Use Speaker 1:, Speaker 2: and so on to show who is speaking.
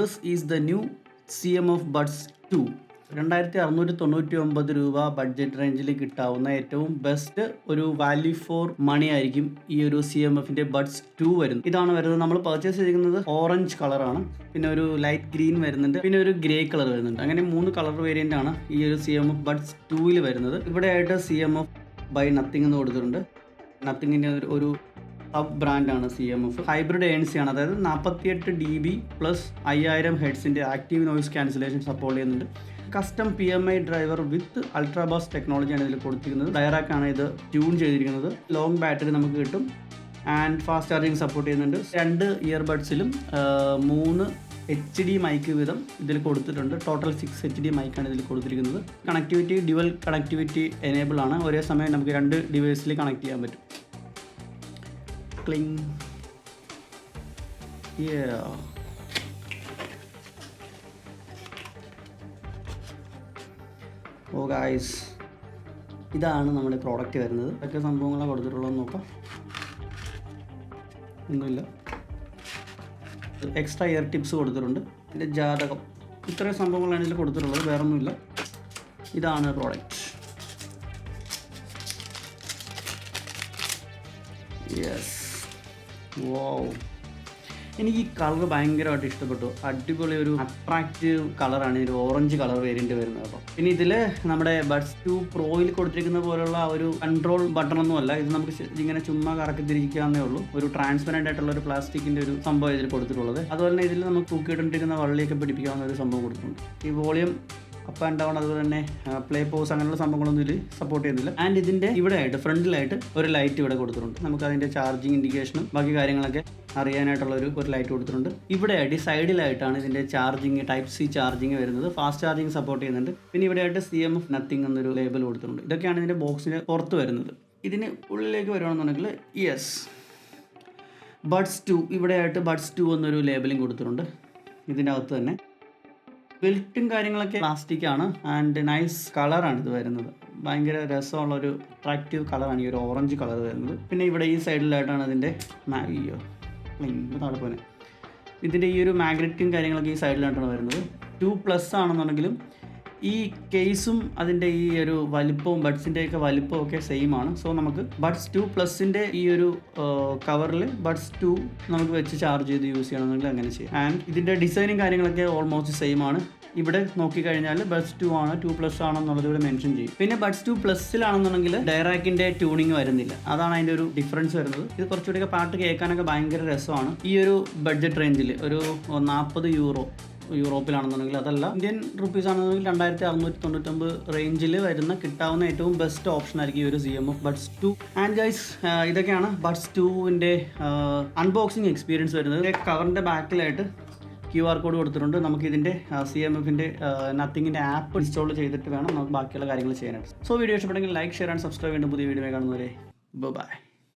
Speaker 1: This is the new CMF Buds 2. 2699 രൂപ budget റേഞ്ചിൽ കിട്ടാവുന്ന ഏറ്റവും ബെസ്റ്റ് ഒരു വാല്യൂ ഫോർ മണി ആയിരിക്കും ഈ ഒരു CMFന്റെ ബഡ്സ് 2 വരുന്നത്. ഇതാണ് വരുന്നത്. നമ്മൾ പർച്ചേസ് ചെയ്തിരിക്കുന്നത് ഓറഞ്ച് കളറാണ്, പിന്നെ ഒരു ലൈറ്റ് ഗ്രീൻ വരുന്നുണ്ട്, പിന്നെ ഒരു ഗ്രേ കളർ വരുന്നുണ്ട്. അങ്ങനെ 3 കളർ വേരിയന്റ് ആണ് ഈ ഒരു CMF Buds 2 വരുന്നത്. ഇവിടെ ആയിട്ട് CMF ബൈ നത്തിങ് എന്ന് കൊടുത്തിട്ടുണ്ട്. നത്തിങ്ങിന്റെ ഒരു സബ് ബ്രാൻഡാണ് CMF. ഹൈബ്രിഡ് ANC ആണ്, അതായത് 48 dB പ്ലസ് 5000 ഹെഡ്സിന്റെ ആക്റ്റീവ് നോയിസ് ക്യാൻസലേഷൻ സപ്പോർട്ട് ചെയ്യുന്നുണ്ട്. Custom PMI driver with ultra bass ടെക്നോളജിയാണ് ഇതിൽ കൊടുത്തിരിക്കുന്നത്. ഡയറാക്ട് ആണ് ഇത് ട്യൂൺ ചെയ്തിരിക്കുന്നത്. ലോങ് ബാറ്ററി നമുക്ക് കിട്ടും ആൻഡ് ഫാസ്റ്റ് ചാർജിങ് സപ്പോർട്ട് ചെയ്യുന്നുണ്ട്. 2 ഇയർബഡ്സിലും 3 HD മൈക്ക് വീതം ഇതിൽ കൊടുത്തിട്ടുണ്ട്. ടോട്ടൽ 6 HD മൈക്കാണ് ഇതിൽ കൊടുത്തിരിക്കുന്നത്. കണക്ടിവിറ്റി ഡ്യുവൽ കണക്ടിവിറ്റി എനേബിൾ ആണ്. ഒരേ സമയം നമുക്ക് 2 ഡിവൈസിൽ കണക്ട് ചെയ്യാൻ പറ്റും. ക്ലിങ്. ഓ ഗായ്സ്, ഇതാണ് നമ്മുടെ പ്രോഡക്റ്റ് വരുന്നത്. ഇതൊക്കെ സംഭവങ്ങളാണ് കൊടുത്തിട്ടുള്ളതെന്ന് നോക്കാം. ഒന്നുമില്ല. എക്സ്ട്രാ ഇയർ ടിപ്സ് കൊടുത്തിട്ടുണ്ട്. ഇതിൻ്റെ ജാതകം, ഇത്രയും സംഭവങ്ങളാണ് ഇതിൽ കൊടുത്തിട്ടുള്ളത്, വേറൊന്നുമില്ല. ഇതാണ് പ്രോഡക്റ്റ്. യെസ്, വാവ്. എനിക്ക് ഈ കളർ ഭയങ്കരമായിട്ട് ഇഷ്ടപ്പെട്ടു. അടിപൊളി ഒരു അട്രാക്റ്റീവ് കളറാണ്. ഒരു ഓറഞ്ച് കളർ വേരിയന്റ് വരുന്നത്. അപ്പോൾ പിന്നെ ഇതിൽ നമ്മുടെ ബഡ്സ് 2 പ്രോയിൽ കൊടുത്തിരിക്കുന്ന പോലുള്ള ഒരു കൺട്രോൾ ബട്ടണൊന്നും അല്ല. ഇത് നമുക്ക് ഇങ്ങനെ ചുമ്മാ കറക്കി തിരിക്കാവുന്നേ ഉള്ളൂ. ഒരു ട്രാൻസ്പെറൻ്റ് ആയിട്ടുള്ള ഒരു പ്ലാസ്റ്റിക്കിൻ്റെ ഒരു സംഭവം ഇതിൽ കൊടുത്തിട്ടുള്ളത്. അതുപോലെ തന്നെ ഇതിൽ നമുക്ക് തൂക്കിയിട്ടിരിക്കുന്ന വള്ളിയൊക്കെ പിടിപ്പിക്കാവുന്ന ഒരു സംഭവം കൊടുത്തിട്ടുണ്ട്. ഈ വോളിയം അപ്പ് ആൻഡ് ഡൗൺ, അതുപോലെ തന്നെ പ്ലേ പോസ് അങ്ങനെയുള്ള സംഭവങ്ങളൊന്നും ഇതിൽ സപ്പോർട്ട് ചെയ്യുന്നില്ല. ആൻഡ് ഇതിൻ്റെ ഇവിടെ ആയിട്ട് ഫ്രണ്ടിലായിട്ട് ഒരു ലൈറ്റ് ഇവിടെ കൊടുത്തിട്ടുണ്ട്. നമുക്ക് അതിൻ്റെ ചാർജിങ് ഇൻഡിക്കേഷനും ബാക്കി കാര്യങ്ങളൊക്കെ അറിയാനായിട്ടുള്ള ഒരു ലൈറ്റ് കൊടുത്തിട്ടുണ്ട്. ഇവിടെ ആയിട്ട് സൈഡിലായിട്ടാണ് ഇതിൻ്റെ ചാർജിങ്, ടൈപ്പ് C ചാർജിങ് വരുന്നത്. ഫാസ്റ്റ് ചാർജിങ് സപ്പോർട്ട് ചെയ്യുന്നുണ്ട്. പിന്നെ ഇവിടെ ആയിട്ട് CMF നത്തിങ് എന്നൊരു ലേബൽ കൊടുത്തിട്ടുണ്ട്. ഇതൊക്കെയാണ് ഇതിൻ്റെ ബോക്സിന് പുറത്ത് വരുന്നത്. ഇതിന് ഉള്ളിലേക്ക് വരുവാണെന്നുണ്ടെങ്കിൽ യെസ്, ബഡ്സ് 2 ഇവിടെ ആയിട്ട് ബഡ്സ് 2 എന്നൊരു ലേബലിംഗ് കൊടുത്തിട്ടുണ്ട്. ഇതിൻ്റെ അകത്ത് തന്നെ ബെൽറ്റും കാര്യങ്ങളൊക്കെ പ്ലാസ്റ്റിക് ആണ് ആൻഡ് നൈസ് കളറാണ് ഇത് വരുന്നത്. ഭയങ്കര രസമുള്ളൊരു അട്രാക്റ്റീവ് കളറാണ് ഈ ഒരു ഓറഞ്ച് കളർ വരുന്നത്. പിന്നെ ഇവിടെ ഈ സൈഡിലായിട്ടാണ് ഇതിൻ്റെ താഴെപ്പോലെ ഇതിൻ്റെ ഈ ഒരു മാഗ്നറ്റും കാര്യങ്ങളൊക്കെ ഈ സൈഡിലായിട്ടാണ് വരുന്നത്. 2+ ആണെന്നുണ്ടെങ്കിലും ഈ കേസും അതിൻ്റെ ഈ ഒരു വലിപ്പവും ബഡ്സിൻ്റെയൊക്കെ വലിപ്പവും ഒക്കെ സെയിം ആണ്. സോ നമുക്ക് ബഡ്സ് 2+ൻ്റെ ഈ ഒരു കവറിൽ ബഡ്സ് 2 നമുക്ക് വെച്ച് ചാർജ് ചെയ്ത് യൂസ് ചെയ്യണമെങ്കിൽ അങ്ങനെ ചെയ്യാം. ആൻഡ് ഇതിൻ്റെ ഡിസൈനും കാര്യങ്ങളൊക്കെ ഓൾമോസ്റ്റ് സെയിം ആണ്. ഇവിടെ നോക്കിക്കഴിഞ്ഞാൽ ബഡ്സ് 2 ആണ്, 2+ ആണെന്നുള്ളത് ഇവിടെ മെൻഷൻ ചെയ്യും. പിന്നെ ബഡ്സ് 2+ലാണെന്നുണ്ടെങ്കിൽ ഡയറാക്കിൻ്റെ ട്യൂണിങ് വരുന്നില്ല. അതാണ് അതിൻ്റെ ഒരു ഡിഫറൻസ് വരുന്നത്. ഇത് കുറച്ചുകൂടിയൊക്കെ പാട്ട് കേൾക്കാനൊക്കെ ഭയങ്കര രസമാണ്. ഈ ഒരു ബഡ്ജറ്റ് റേഞ്ചിൽ ഒരു 40 യൂറോ യൂറോപ്പിലാണെന്നുണ്ടെങ്കിൽ, അതല്ല ഇന്ത്യൻ റുപ്പീസ് ആണെന്നുണ്ടെങ്കിൽ 2699 റേഞ്ചിൽ വരുന്ന കിട്ടാവുന്ന ഏറ്റവും ബെസ്റ്റ് ഓപ്ഷൻ ആയിരിക്കും ഈ ഒരു CMF ബഡ്സ് 2. ആൻഡ് ഗൈസ്, ഇതൊക്കെയാണ് ബഡ്സ് 2ൻ്റെ അൺബോക്സിങ് എക്സ്പീരിയൻസ് വരുന്നത്. കവറിൻ്റെ ബാക്കിലായിട്ട് QR കോഡ് കൊടുത്തിട്ടുണ്ട്. നമുക്ക് ഇതിൻ്റെ CMFൻ്റെ നത്തിങ്ങിൻ്റെ ആപ്പ് ഇൻസ്റ്റാൾ ചെയ്തിട്ട് വേണം നമുക്ക് ബാക്കിയുള്ള കാര്യങ്ങൾ ചെയ്യാനായിട്ട്. സോ വീഡിയോ ഇഷ്ടപ്പെട്ടെങ്കിൽ ലൈക്ക്, ഷെയർ ആൻഡ് സബ്സ്ക്രൈബ് ചെയ്യേണ്ട പുതിയ വീഡിയോ കാണുന്നവരെ ബൈ.